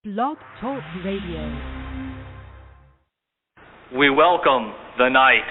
Blog Talk Radio. We welcome the night.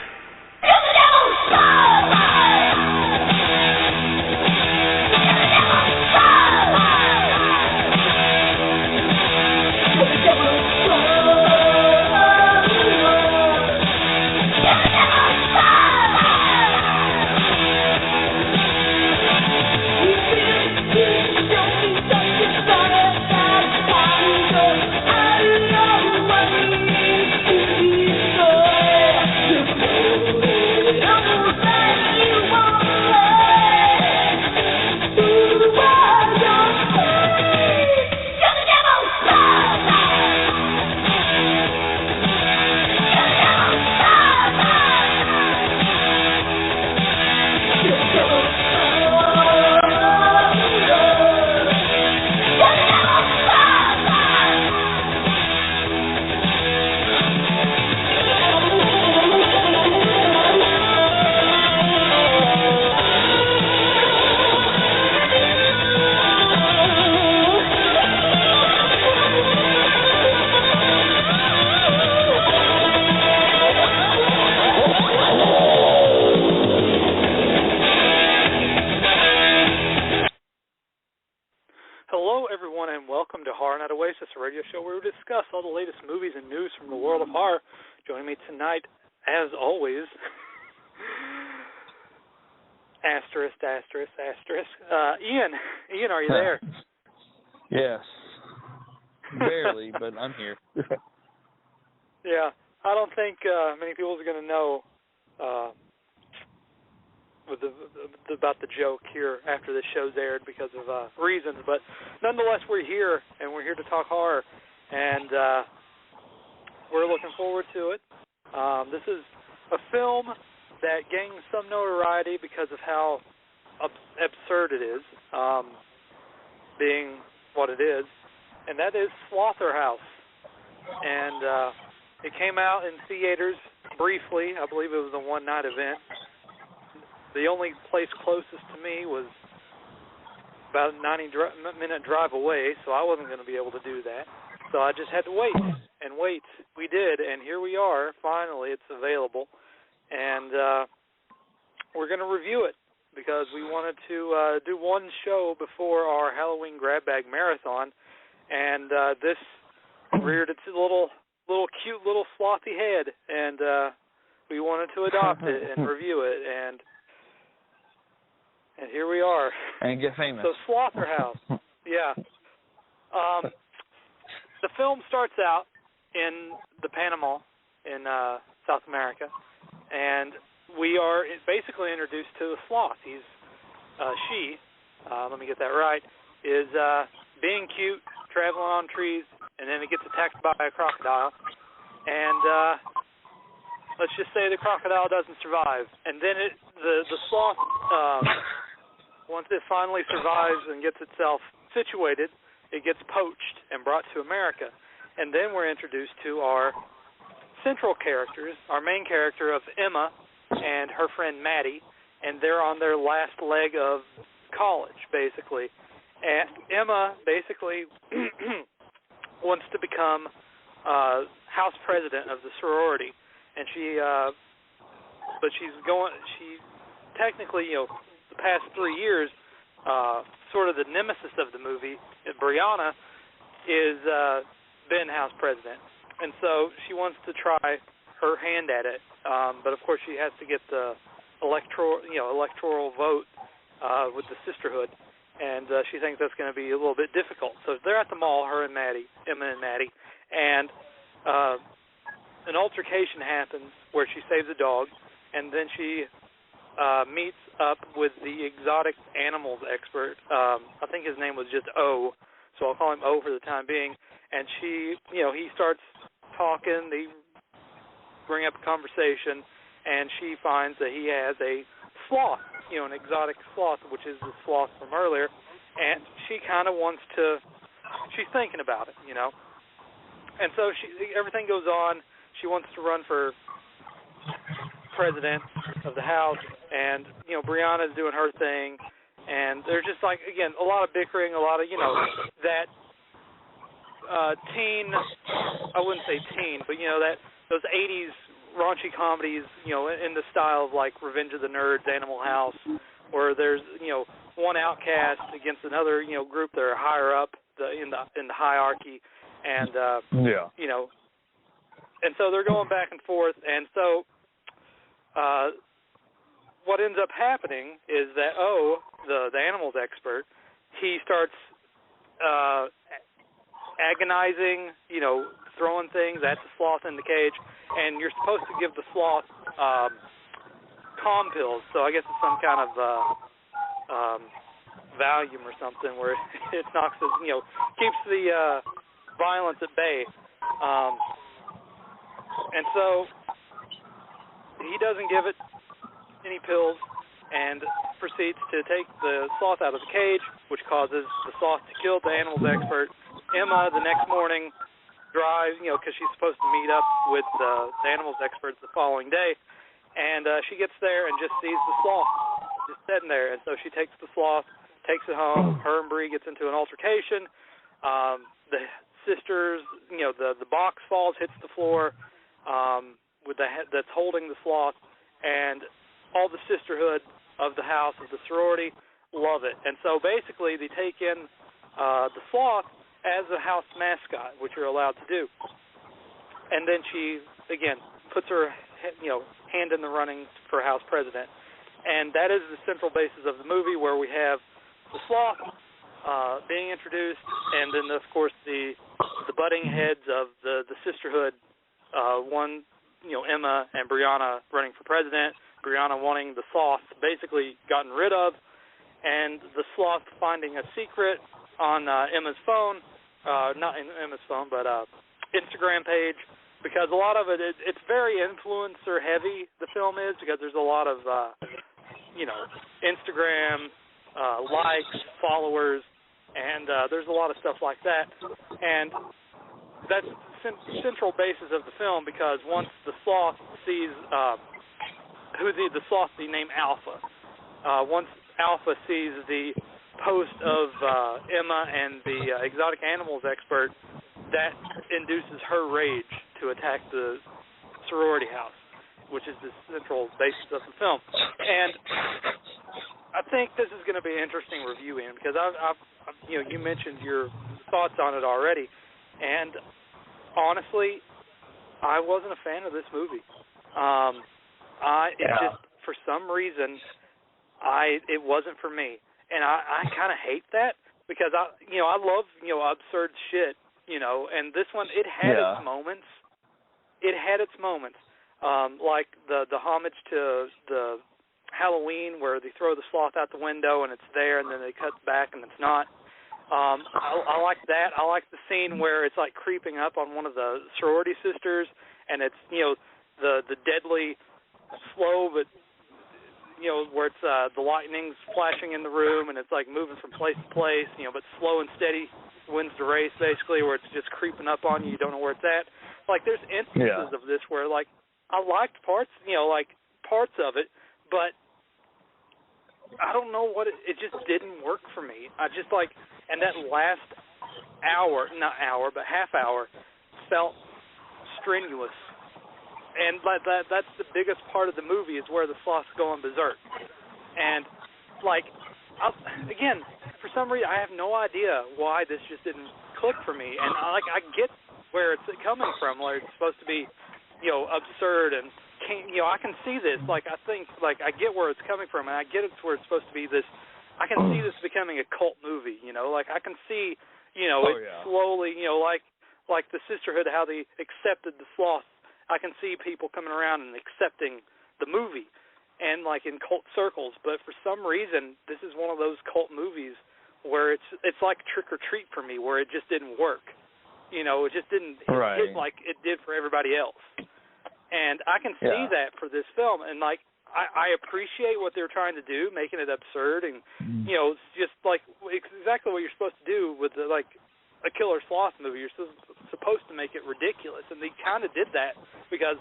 Oasis, a radio show where we discuss all the latest movies and news from the world of horror. Joining me tonight, as always, asterisk, Ian. Ian, are you there? Yes. Barely, but I'm here. Yeah, I don't think many people are going to know about the joke here after this show's aired because of reasons, but nonetheless we're here, and we're here to talk horror, and we're looking forward to it. This is a film that gains some notoriety because of how absurd it is, being what it is, and that is Slotherhouse. And it came out in theaters briefly. I believe it was a one-night event. The only place closest to me was about a 90-minute drive away, so I wasn't going to be able to do that. So I just had to wait and wait. We did, and here we are. Finally, it's available. And we're going to review it because we wanted to do one show before our Halloween Grab Bag Marathon, and this reared its little cute little slothy head, and we wanted to adopt it and review it, and here we are. And get famous. So Slotherhouse, yeah. The film starts out in the Panama in South America, and we are basically introduced to a sloth. Let me get that right, is being cute, traveling on trees, and then it gets attacked by a crocodile, and let's just say the crocodile doesn't survive, and then the sloth, once it finally survives and gets itself situated, it gets poached and brought to America, and then we're introduced to our central characters, our main character of Emma and her friend Maddie, and they're on their last leg of college, basically, and Emma basically wants to become house president of the sorority, and she technically, the past 3 years, sort of the nemesis of the movie, Brianna, is been house president, and so she wants to try her hand at it, but of course she has to get the electoral vote with the sisterhood, and she thinks that's going to be a little bit difficult. So they're at the mall, Emma and Maddie, and an altercation happens where she saves a dog, and then she meets up with the exotic animals expert. I think his name was just O, so I'll call him O for the time being. And he starts talking. They bring up a conversation, and she finds that he has a sloth, an exotic sloth, which is the sloth from earlier. And she kind of wants to. She's thinking about it, And so everything goes on. She wants to run for president of the house, and Brianna's doing her thing, and there's just like, again, a lot of bickering, a lot of that teen, I wouldn't say teen, but that those 80s raunchy comedies, in the style of like Revenge of the Nerds, Animal House, where there's one outcast against another group that are higher up in the hierarchy, and and so they're going back and forth, and so what ends up happening is that the animals expert, he starts agonizing, throwing things at the sloth in the cage, and you're supposed to give the sloth calm pills. So I guess it's some kind of Valium or something where it knocks the, keeps the violence at bay. And so he doesn't give it any pills and proceeds to take the sloth out of the cage, which causes the sloth to kill the animals expert. Emma, the next morning, drives, because she's supposed to meet up with the animals experts the following day, and she gets there and just sees the sloth just sitting there, and so she takes the sloth, takes it home. Her and Bree gets into an altercation. The sisters, the box falls, hits the floor with the head that's holding the sloth, and all the sisterhood of the house, of the sorority, love it. And so basically they take in the sloth as a house mascot, which you're allowed to do. And then she, again, puts her hand in the running for house president. And that is the central basis of the movie, where we have the sloth being introduced, and then, of course, the butting heads of the sisterhood, one, Emma and Brianna running for president, Brianna wanting the sloth basically gotten rid of, and the sloth finding a secret on Emma's phone, not in Emma's phone, but Instagram page, because a lot of it's very influencer heavy, the film is, because there's a lot of, Instagram, likes, followers, and there's a lot of stuff like that. And that's the central basis of the film, because once the sloth sees, the sloth be named Alpha, once Alpha sees the post of Emma and the exotic animals expert, that induces her rage to attack the sorority house, which is the central basis of the film. And I think this is going to be an interesting review, Ian, because you mentioned your thoughts on it already, and honestly, I wasn't a fan of this movie. It just, for some reason, it wasn't for me. And I kind of hate that, because I love, absurd shit, and this one, it had its moments. It had its moments, like the homage to the Halloween, where they throw the sloth out the window and it's there, and then they cut back and it's not. I like that. I like the scene where it's like creeping up on one of the sorority sisters, and it's, the deadly slow, but where it's the lightning's flashing in the room, and it's like moving from place to place, but slow and steady wins the race, basically, where it's just creeping up on you. You don't know where it's at. Like, there's instances of this where, like, I liked parts, parts of it, but I don't know what it just didn't work for me. I just, and that last half hour felt strenuous. And that's the biggest part of the movie, is where the sloth's going berserk. And, again, for some reason, I have no idea why this just didn't click for me. And, I get where it's coming from, where it's supposed to be, absurd and, I can see this. I think, I get where it's coming from, and I get it's where it's supposed to be this. I can see this becoming a cult movie, I can see, slowly, like the sisterhood, how they accepted the sloth. I can see people coming around and accepting the movie, and in cult circles. But for some reason, this is one of those cult movies where it's like Trick or Treat for me, where it just didn't work. It just didn't hit like it did for everybody else. And I can see that for this film, and I appreciate what they're trying to do, making it absurd, and it's just it's exactly what you're supposed to do with a killer sloth movie. You're supposed to make it ridiculous, and they kind of did that, because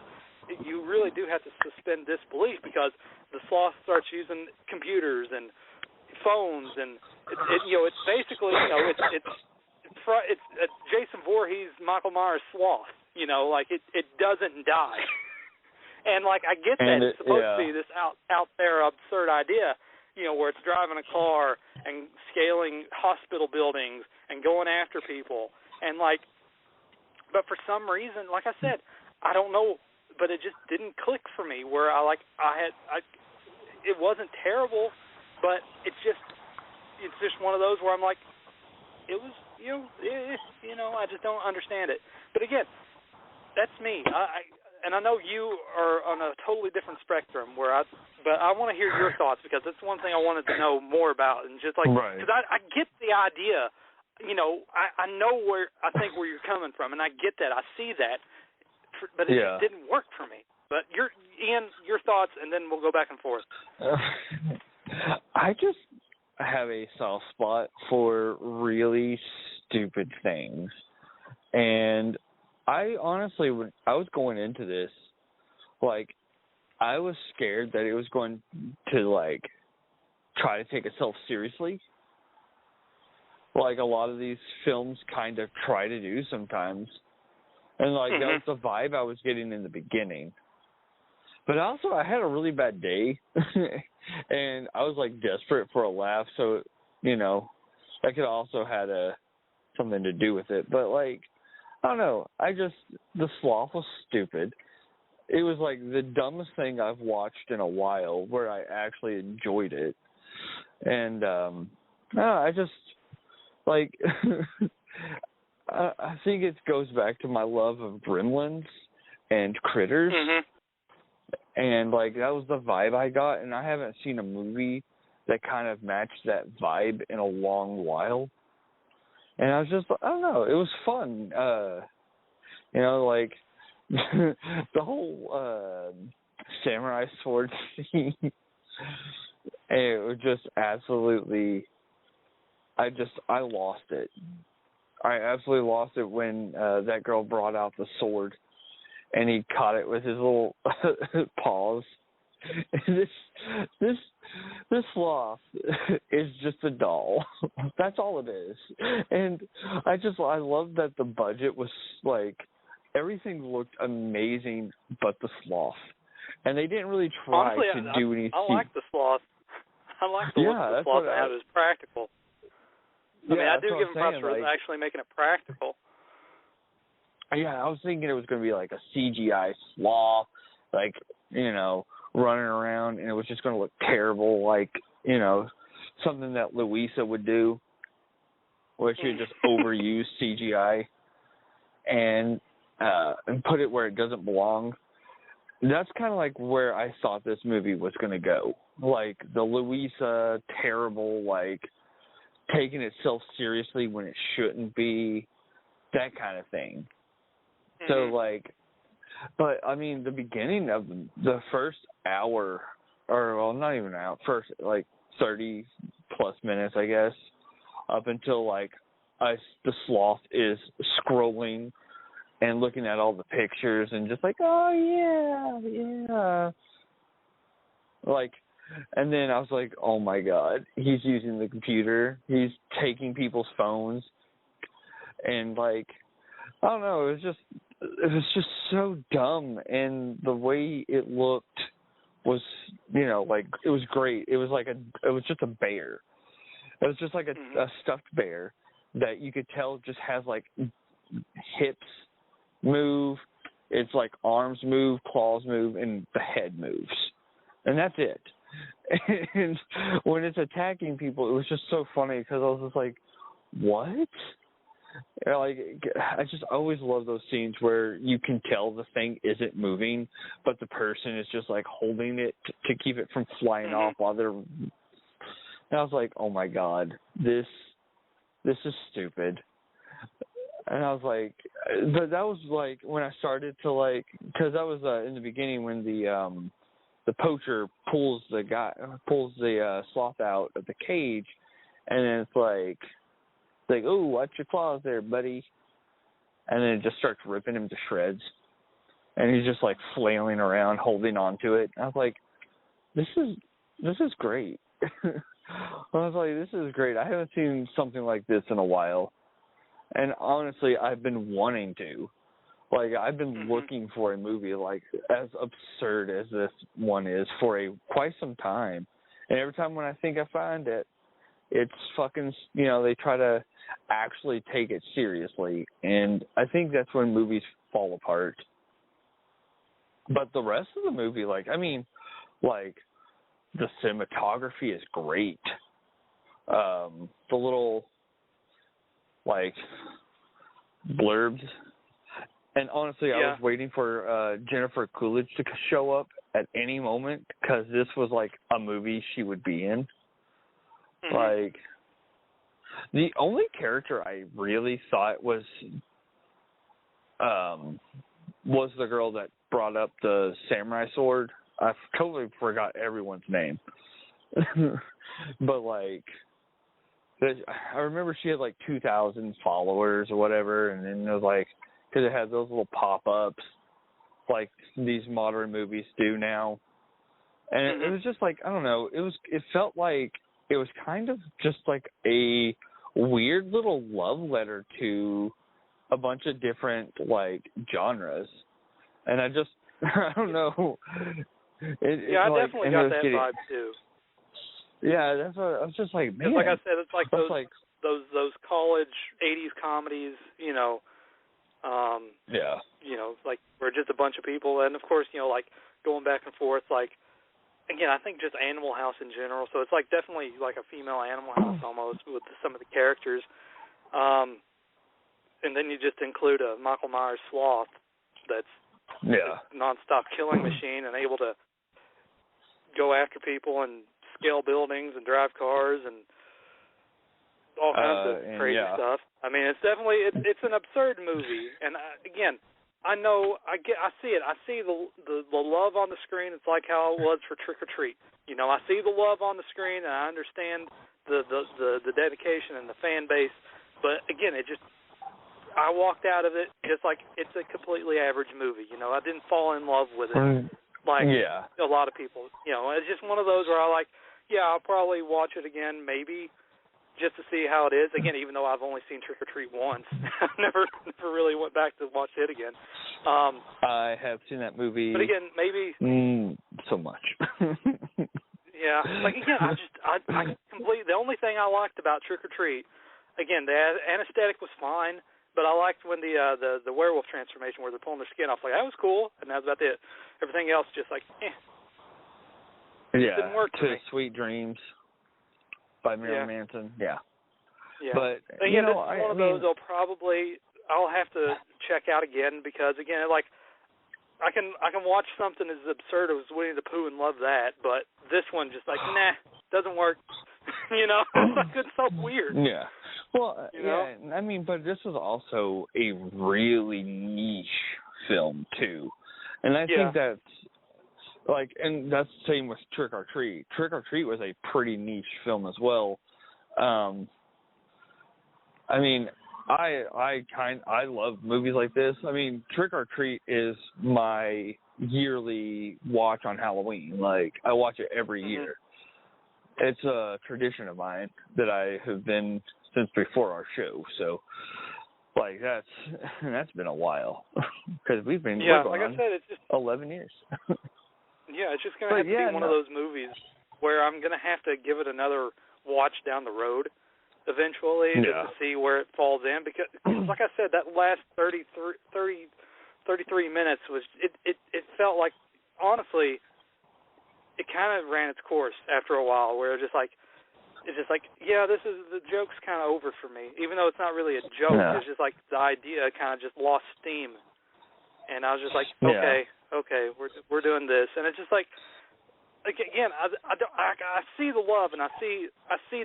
you really do have to suspend disbelief, because the sloth starts using computers and phones, and it's basically it's Jason Voorhees, Michael Myers Sloth. You know, like it doesn't die. And like I get that it's supposed to be this out there absurd idea, you know, where it's driving a car and scaling hospital buildings and going after people, and like, but for some reason, like I said, I don't know, but it just didn't click for me. Where it wasn't terrible, but it's just one of those where I'm like, it was, you know, I just don't understand it. But again, that's me. And I know you are on a totally different spectrum but I want to hear your thoughts, because that's one thing I wanted to know more about, and just like, because I get the idea, you know, I know where you're coming from, and I get that, I see that, but it just didn't work for me. But Ian, your thoughts, and then we'll go back and forth. I just have a soft spot for really stupid things, and I honestly, when I was going into this, like, I was scared that it was going to, like, try to take itself seriously, like a lot of these films kind of try to do sometimes. And, like, that was the vibe I was getting in the beginning. But also, I had a really bad day, and I was, like, desperate for a laugh, so, you know, that could also had something to do with it. But, like, I don't know, the Sloth was stupid. It was, like, the dumbest thing I've watched in a while, where I actually enjoyed it. And, I just, like, I think it goes back to my love of Gremlins and Critters. And, like, that was the vibe I got, and I haven't seen a movie that kind of matched that vibe in a long while. And I was just, I don't know, it was fun. You know, like, the whole samurai sword scene, it was just absolutely, I lost it. I absolutely lost it when that girl brought out the sword and he caught it with his little paws. This Sloth is just a doll. That's all it is. And I love that the budget was, like, everything looked amazing but the Sloth. And they didn't really try to do anything. I like the Sloth. I like the look of the Sloth and how it was practical. I mean, I do give him props for actually making it practical. Yeah, I was thinking it was going to be like a CGI Sloth, like, you know, running around, and it was just going to look terrible, like, you know, something that Louisa would do, where she would just overuse CGI and put it where it doesn't belong. That's kind of like where I thought this movie was going to go. Like, the Louisa, terrible, like, taking itself seriously when it shouldn't be, that kind of thing. So, like, but, I mean, the beginning of the first hour, or, well, not even an hour, first, like, 30-plus minutes, I guess, up until, like, the Sloth is scrolling and looking at all the pictures and just like, oh, yeah. Like, and then I was like, oh, my God, he's using the computer. He's taking people's phones. And, like, I don't know, it was just so dumb, and the way it looked was, you know, like, it was great. It was just a bear. It was just like a stuffed bear that you could tell just has, like, hips move, it's like arms move, claws move, and the head moves. And that's it. And when it's attacking people, it was just so funny because I was just like, what? You know, like, I just always love those scenes where you can tell the thing isn't moving, but the person is just, like, holding it to keep it from flying off while they're... And I was like, oh, my God, this is stupid. And I was like... But that was, like, when I started to, like... Because that was in the beginning when the poacher pulls the Sloth out of the cage, and then it's like... Like, oh, watch your claws there, buddy. And then it just starts ripping him to shreds. And he's just, like, flailing around, holding on to it. And I was like, this is great. I was like, this is great. I haven't seen something like this in a while. And honestly, I've been wanting to. Like, I've been looking for a movie, like, as absurd as this one is for quite some time. And every time when I think I find it, it's fucking, they try to actually take it seriously. And I think that's when movies fall apart. But the rest of the movie, the cinematography is great. The little, blurbs. And honestly, I was waiting for Jennifer Coolidge to show up at any moment because this was, a movie she would be in. The only character I really thought was the girl that brought up the samurai sword. I totally forgot everyone's name. But, I remember she had, 2,000 followers or whatever, and then it was, because it had those little pop-ups like these modern movies do now. And it was just I don't know, it felt like it was kind of just a weird little love letter to a bunch of different genres. And I just I don't know. I definitely got that vibe too. Yeah, that's what I was just man. It's like I said, it's those college '80s comedies, we're just a bunch of people, and of course, going back and forth, again, I think just Animal House in general. So it's definitely a female Animal House almost with some of the characters, and then you just include a Michael Myers Sloth that's a nonstop killing machine and able to go after people and scale buildings and drive cars and all kinds of crazy stuff. I mean, it's definitely it's an absurd movie, and again, I see it. I see the love on the screen. It's like how it was for Trick or Treat. I see the love on the screen, and I understand the dedication and the fan base. But again, I walked out of it just like it's a completely average movie. I didn't fall in love with it a lot of people. It's just one of those where I'll probably watch it again, maybe, just to see how it is. Again, even though I've only seen Trick or Treat once, I never really went back to watch it again. I have seen that movie. But again, maybe so much. Yeah, again, I completely. The only thing I liked about Trick or Treat, again, the anesthetic was fine, but I liked when the werewolf transformation where they're pulling their skin off. That was cool, and that's about it. Everything else just Yeah, didn't work to Sweet Dreams by Marilyn Manson. Yeah. But again, this is one of those I'll have to check out again because again, I can watch something as absurd as Winnie the Pooh and love that, but this one just doesn't work. It's so weird. Yeah. Well, I mean, but this was also a really niche film too, and I think that's and that's the same with Trick or Treat. Trick or Treat was a pretty niche film as well. I mean, I love movies like this. I mean, Trick or Treat is my yearly watch on Halloween. I watch it every year. It's a tradition of mine that I have been since before our show. So, that's been a while because we've been like I said, it's just 11 years. It's just gonna have to be one of those movies where I'm gonna have to give it another watch down the road eventually just to see where it falls in because like I said, that last 33 minutes was it felt like, honestly, it kind of ran its course after a while where this is the joke's kind of over for me, even though it's not really a joke. It's just the idea kind of just lost steam, and I was just okay, we're doing this, and it's just again, I see the love, and I see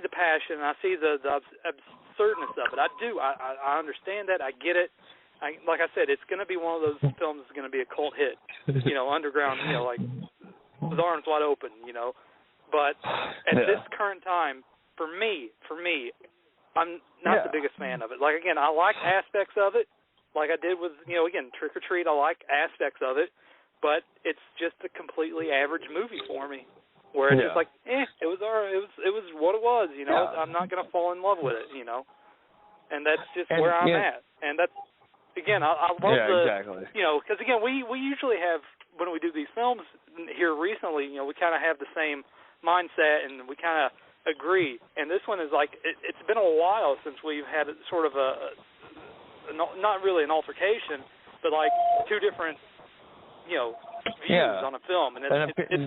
the passion, and I see the absurdness of it. I understand that. I get it. Like I said, it's going to be one of those films that's going to be a cult hit, underground, with arms wide open, But at this current time, for me, I'm not the biggest fan of it. Again, I like aspects of it, like I did with, again, Trick or Treat. I like aspects of it. But it's just a completely average movie for me, where it's just it was what it was, I'm not gonna fall in love with it, and that's just And, where I'm yeah. at. And that's, again, I love exactly. because again, we usually have, when we do these films here recently, we kind of have the same mindset and we kind of agree. And this one is like, it's been a while since we've had sort of not really an altercation, but like two different, views on a film. And it I doesn't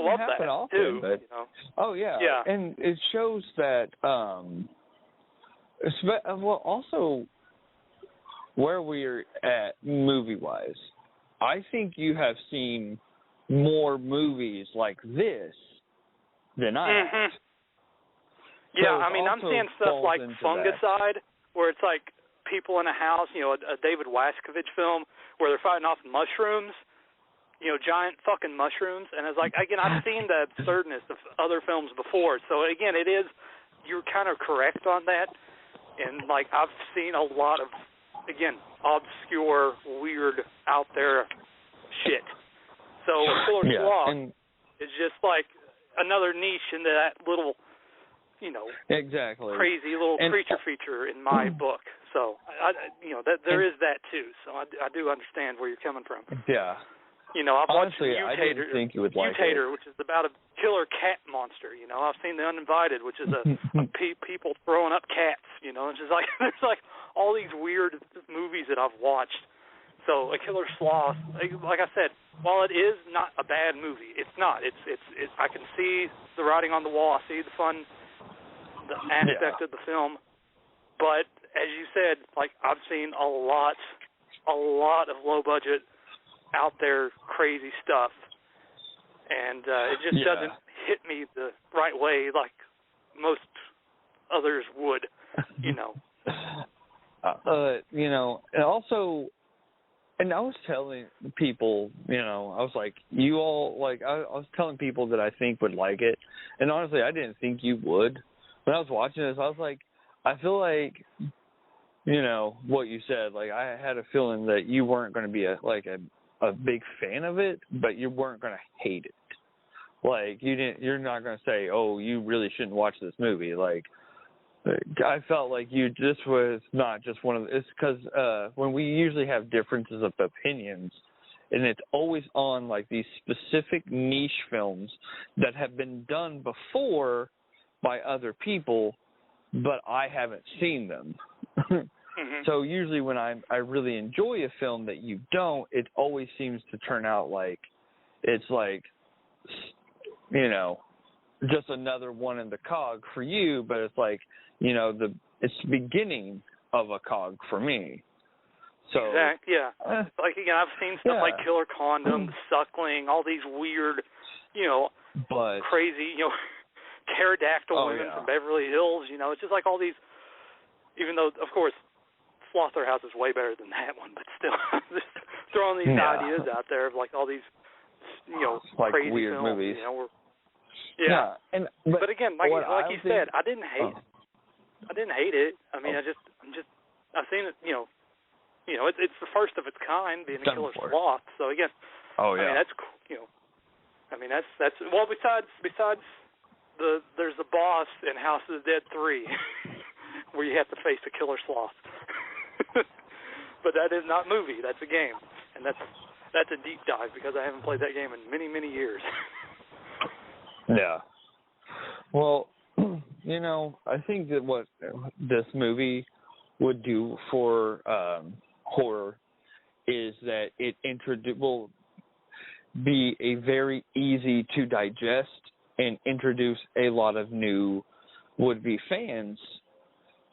love happen that often, too. but, oh yeah, and it shows that. Well, also where we're at movie-wise, I think you have seen more movies like this than I have. Yeah, So I mean, I'm seeing stuff like Fungicide, where it's like people in a house, a David Waskovich film where they're fighting off mushrooms, giant fucking mushrooms. And it's like, again, I've seen the absurdness of other films before. So, again, you're kind of correct on that. And, like, I've seen a lot of, again, obscure, weird, out there shit. So Killer Sloth is just like another niche into that little, exactly crazy little creature feature in my book. So that there is that too. So I do understand where you're coming from. Yeah. I've watched Honestly, I didn't think you would like Mutator, which is about a killer cat monster. I've seen The Uninvited, which is a people throwing up cats. It's just like there's like all these weird movies that I've watched. So A Killer Sloth, like I said, while it is not a bad movie, it's not. It's I can see the writing on the wall. I see the fun, the aspect of the film. But as you said, like I've seen a lot of low budget, out there crazy stuff, and it just doesn't hit me the right way like most others would. And also. And I was telling people, I was like, you all, like, I was telling people that I think would like it. And honestly, I didn't think you would. When I was watching this, I was like, I feel like, what you said, like, I had a feeling that you weren't going to be a big fan of it, but you weren't going to hate it. Like, you're not going to say, oh, you really shouldn't watch this movie. Like, I felt like this was not just one of it's because when we usually have differences of opinions, and it's always on like these specific niche films that have been done before by other people, but I haven't seen them. So usually when I really enjoy a film that you don't, it always seems to turn out like it's like, just another one in the cog for you, but it's like, it's the beginning of a cog for me. So exactly, yeah. Like again, I've seen stuff like Killer Condom, Suckling, all these weird, but crazy, pterodactyl women from Beverly Hills. It's just like all these. Even though, of course, Slotherhouse is way better than that one, but still, just throwing these ideas out there of like all these, like crazy weird films, movies. But again, like you said, I didn't hate. I didn't hate it. I mean, I've seen it. It's the first of its kind, being a Killer Sloth. So again, I mean that's that's well. Besides there's the boss in House of the Dead 3, where you have to face a killer sloth. But that is not movie. That's a game, and that's a deep dive because I haven't played that game in many, many years. Yeah. Well, I think that what this movie would do for horror is that it will be a very easy to digest and introduce a lot of new would-be fans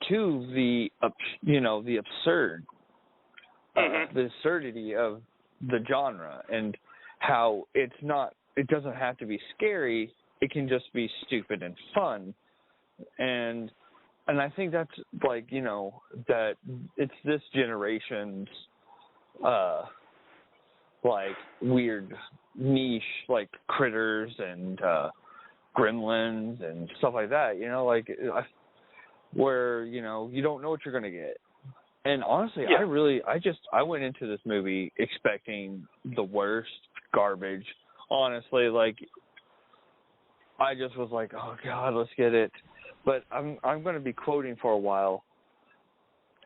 to the absurd, the absurdity of the genre, and how it doesn't have to be scary. It can just be stupid and fun. And I think that's like, that it's this generation's like weird niche, like Critters and Gremlins and stuff like that, where, you don't know what you're going to get. And honestly, I went into this movie expecting the worst garbage. Honestly, like, I just was like, oh God, let's get it. but I'm going to be quoting for a while.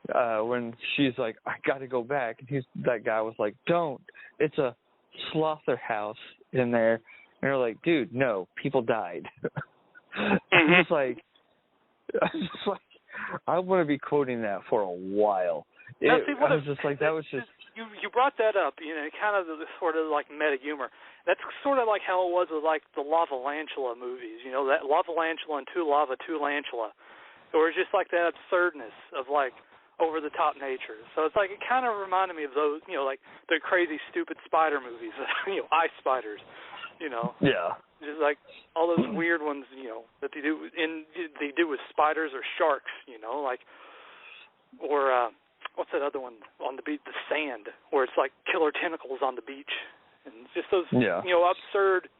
When she's like, I got to go back, and that guy was like, don't. It's a Slotherhouse in there, and they're like, dude, no, people died. I was like, I want to be quoting that for a while. I was just like, that was just. You brought that up, kind of the sort of like meta humor. That's sort of like how it was with like the Lavalantula movies, that Lavalantula and Tulantula, or just like that absurdness of like over the top nature. So it's like it kind of reminded me of those, like the crazy stupid spider movies, Ice Spiders, Yeah. Just like all those weird ones, that they do with spiders or sharks, like, or what's that other one on the beach, The Sand, where it's like killer tentacles on the beach, and just those, absurd,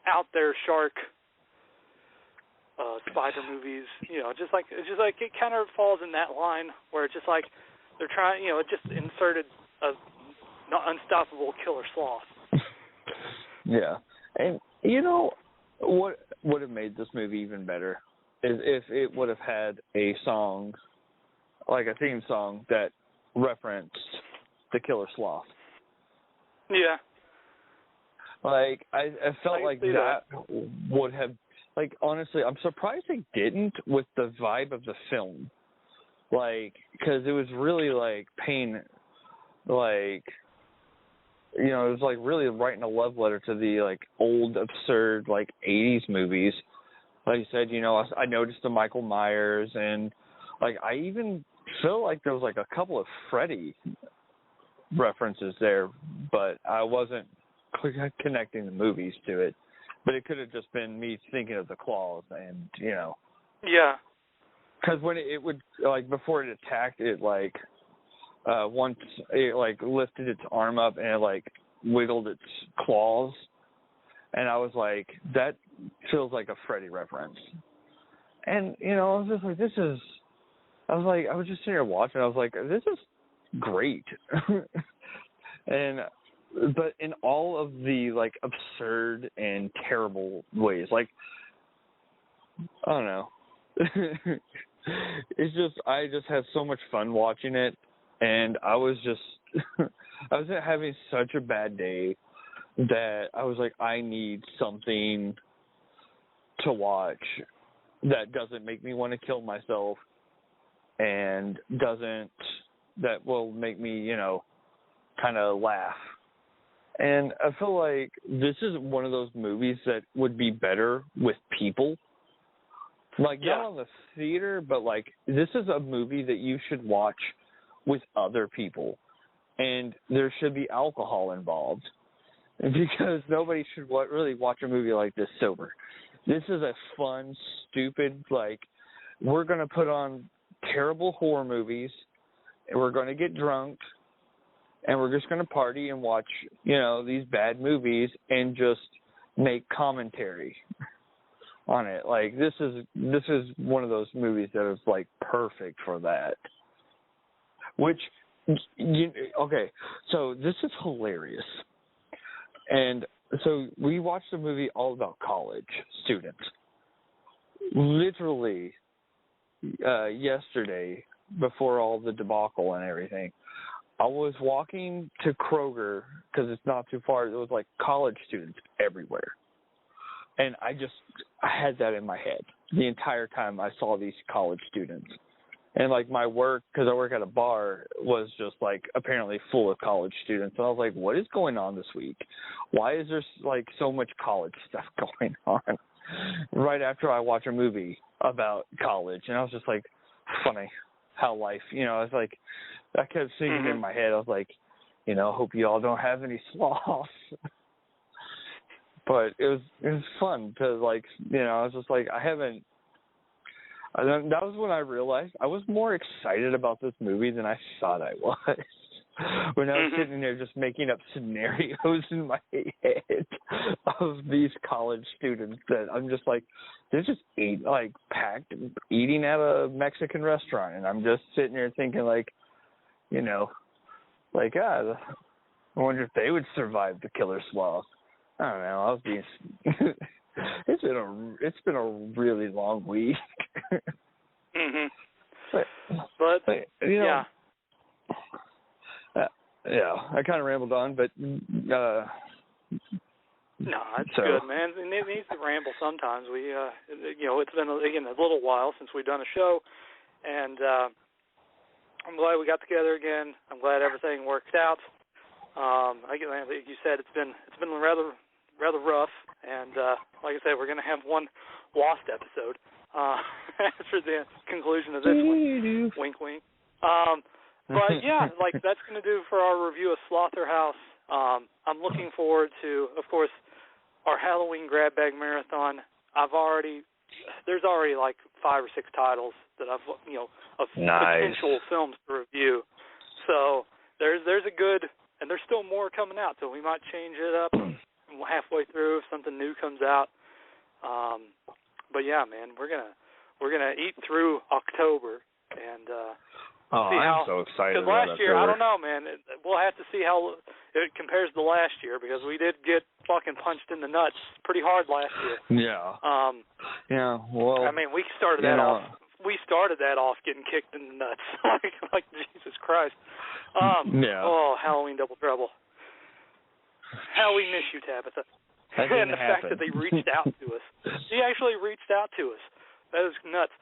out there shark spider movies, just like it kind of falls in that line where it's just like they're trying, it just inserted a unstoppable killer sloth. Yeah, and what would have made this movie even better is if it would have had a song, like a theme song that referenced the killer sloth. Yeah. Like I felt like that would have. Like, honestly, I'm surprised they didn't with the vibe of the film. Like, because it was really, like, it was, like, really writing a love letter to the, like, old, absurd, like, 80s movies. Like you said, I noticed the Michael Myers, and, like, I even feel like there was, like, a couple of Freddy references there, but I wasn't connecting the movies to it. But it could have just been me thinking of the claws and, Yeah. Because when it would, like, before it attacked, it, like, once it, like, lifted its arm up and it, like, wiggled its claws. And I was like, that feels like a Freddy reference. And, I was just like, I was just sitting here watching. I was like, this is great. But in all of the, like, absurd and terrible ways, like, I don't know. I just had so much fun watching it, and I was having such a bad day that I was like, I need something to watch that doesn't make me want to kill myself and that will make me, kind of laugh. And I feel like this is one of those movies that would be better with people. Like, not on the theater, but, like, this is a movie that you should watch with other people. And there should be alcohol involved. Because nobody should really watch a movie like this sober. This is a fun, stupid, like, we're going to put on terrible horror movies, and we're going to get drunk, and we're just going to party and watch, these bad movies and just make commentary on it. Like, this is one of those movies that is, like, perfect for that. Which, okay, so this is hilarious. And so we watched a movie all about college students. Literally, yesterday, before all the debacle and everything, I was walking to Kroger because it's not too far. There was, like, college students everywhere. And I had that in my head the entire time I saw these college students. And, like, my work, because I work at a bar, was just, like, apparently full of college students. And I was like, what is going on this week? Why is there, like, so much college stuff going on right after I watch a movie about college? And I was just like, funny how life, I was like, I kept singing in my head. I was like, hope you all don't have any sloths. But it was fun to, like, I was just like, that was when I realized I was more excited about this movie than I thought I was. When I was sitting there just making up scenarios in my head of these college students that I'm just like, they're just packed eating at a Mexican restaurant, and I'm just sitting there thinking, like, I wonder if they would survive the killer sloth. I don't know. I was being It's been a really long week. Mhm. But you know, yeah, I kind of rambled on, but no, it's good, man. It needs to ramble sometimes. We, you know, it's been a little while since we've done a show, and I'm glad we got together again. I'm glad everything worked out. Like you said, it's been rather rough, and like I said, we're going to have one lost episode after the conclusion of this one. Wink, wink. But yeah, like that's going to do for our review of Slotherhouse. I'm looking forward to, of course, our Halloween grab bag marathon. There's already like 5 or 6 titles that of potential films to review. So there's a good, and there's still more coming out. So we might change it up halfway through if something new comes out. But yeah, man, we're gonna eat through October and I'm so excited about last year, I don't know, man. We'll have to see how it compares to last year because we did get fucking punched in the nuts pretty hard last year. Yeah. Yeah. Well, I mean, we started that off. We started that off getting kicked in the nuts, like Jesus Christ. Yeah. Oh, Halloween Double Trouble. How we miss you, Tabitha. And the fact that they reached out to us. He actually reached out to us. That was nuts.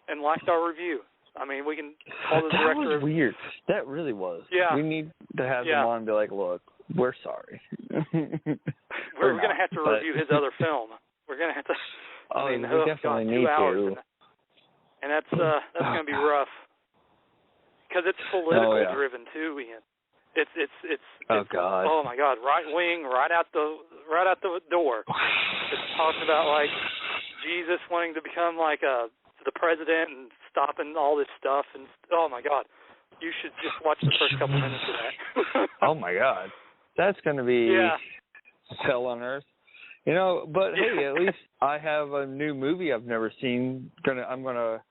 And liked our review. I mean, we can call the director. That was weird. That really was. Yeah. We need to have them on and be like, look, we're sorry. We're going to have to review his other film. We're going to have to. We definitely need 2 hours to. And that's going to be rough. Because it's politically driven too, Ian. It's God. Oh my God, right wing, right out the door. It's talking about like Jesus wanting to become like the president and stopping all this stuff, and oh my God, you should just watch the first couple minutes of that. Oh my God, that's going to be hell on earth, you know. But hey, at least I have a new movie I've never seen. I'm gonna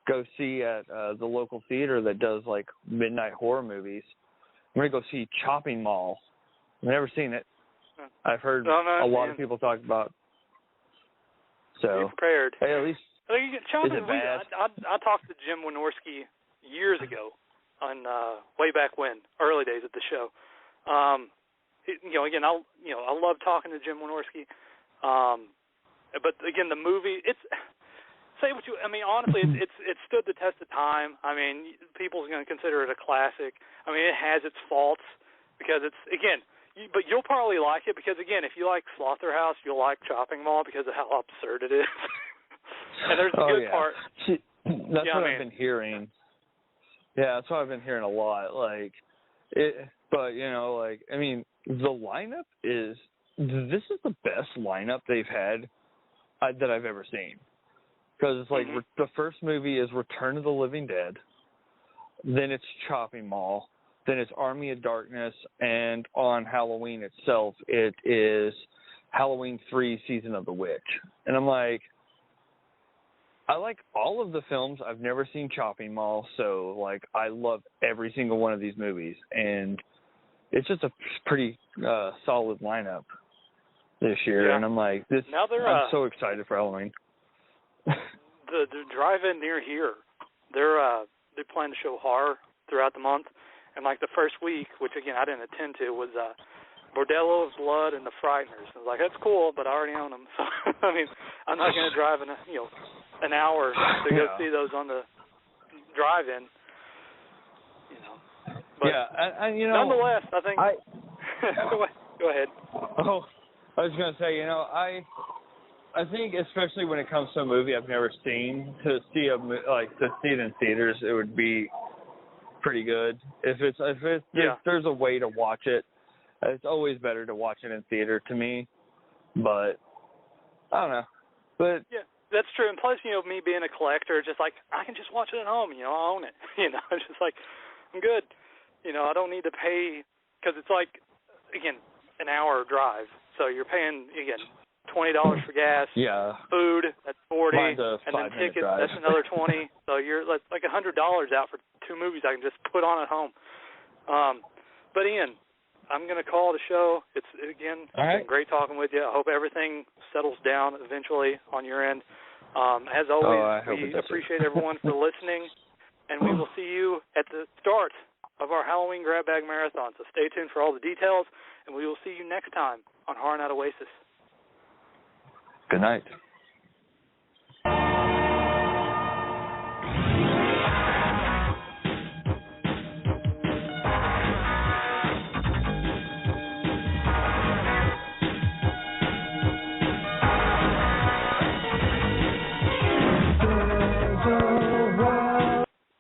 go see at the local theater that does like midnight horror movies. I'm gonna go see Chopping Mall. I've never seen it. I've heard a lot of people talk about. So be prepared. Hey, at least. Chopping, I talked to Jim Wynorski years ago, on way back when, early days of the show. Again, I love talking to Jim Wynorski. But again, the movie, honestly, it stood the test of time. I mean, people's going to consider it a classic. I mean, it has its faults because it's, again, but you'll probably like it because, again, if you like Slotherhouse, you'll like Chopping Mall because of how absurd it is. And there's a good part. That's what I've been hearing. Yeah, that's what I've been hearing a lot. Like, but I mean, the lineup this is the best lineup they've had that I've ever seen. Because it's like the first movie is Return of the Living Dead, then it's Chopping Mall, then it's Army of Darkness, and on Halloween itself, it is Halloween 3 Season of the Witch. And I'm like, I like all of the films. I've never seen Chopping Mall, so like I love every single one of these movies, and it's just a pretty solid lineup this year. And I'm like, I'm so excited for Halloween. The drive-in near here, they plan to show horror throughout the month, and like the first week, which again I didn't attend to, was Bordello of Blood and The Frighteners. I was like, that's cool, but I already own them, so I mean, I'm not going to drive an hour to go see those on the drive-in. But nonetheless, I think. Go ahead. Oh, I was going to say, I think especially when it comes to a movie I've never seen, to see it in theaters, it would be pretty good. If there's a way to watch it, it's always better to watch it in theater to me. But I don't know. But yeah, that's true. And plus, me being a collector, just like I can just watch it at home. I own it. It's just like I'm good. I don't need to pay because it's like again an hour drive, so you're paying again $20 for gas. Yeah. Food, that's $40, and then tickets, drive. that's another $20. So you're like $100 out for 2 movies I can just put on at home. But Ian, I'm going to call it a show. It's been great talking with you. I hope everything settles down eventually on your end. As always, we appreciate everyone for listening, and we will see you at the start of our Halloween Grab Bag Marathon. So stay tuned for all the details, and we will see you next time on Horror Night Oasis. Good night.